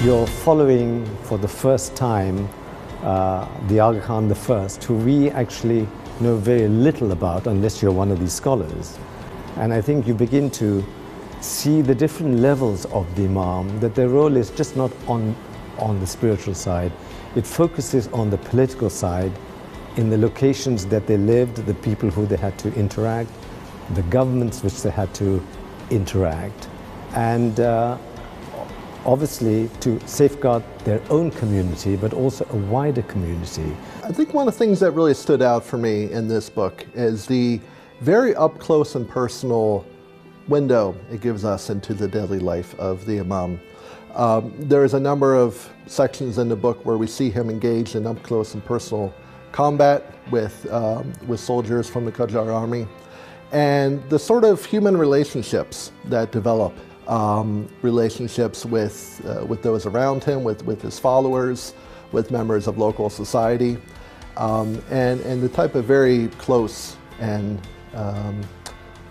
You're following for the first time the Aga Khan I, who we actually know very little about unless you're one of these scholars. And I think you begin to see the different levels of the Imam, that their role is just not on the spiritual side. It focuses on the political side, in the locations that they lived, the people who they had to interact, the governments which they had to interact, and obviously to safeguard their own community, but also a wider community. I think one of the things that really stood out for me in this book is the very up close and personal window it gives us into the daily life of the Imam. There's a number of sections in the book where we see him engaged in up close and personal combat with soldiers from the Qajar army, and the sort of human relationships that develop, relationships with those around him, with his followers, with members of local society, and the type of very close and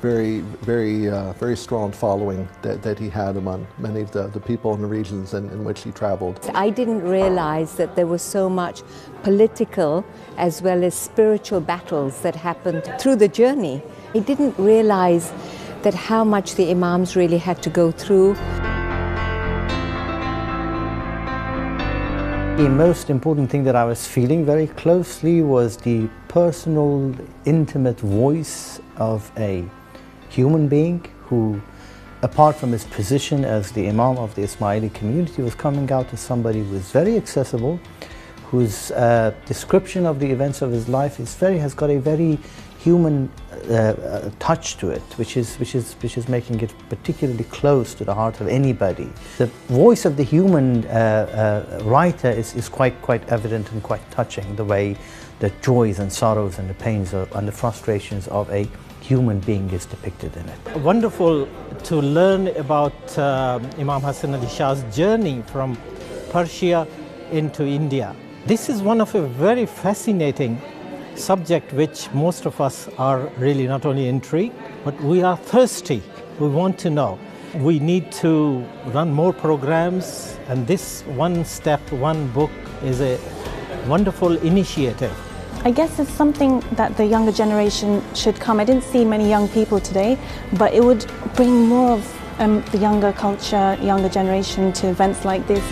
very strong following that he had among many of the people in the regions in which he traveled. I didn't realize that there was so much political as well as spiritual battles that happened through the journey. I didn't realize that how much the Imams really had to go through. The most important thing that I was feeling very closely was the personal, intimate voice of a human being who, apart from his position as the Imam of the Ismaili community, was coming out as somebody who was very accessible, whose description of the events of his life has got a very human touch to it, which is making it particularly close to the heart of anybody. The voice of the human writer is quite evident and quite touching, the way the joys and sorrows and the pains and the frustrations of a human being is depicted in it. Wonderful to learn about Imam Hasan Ali Shah's journey from Persia into India. This is one of a very fascinating subject which most of us are really not only intrigued, but we are thirsty. We want to know. We need to run more programs, and this one step, one book is a wonderful initiative. I guess it's something that the younger generation should come. I didn't see many young people today, but it would bring more of the younger culture, younger generation to events like this.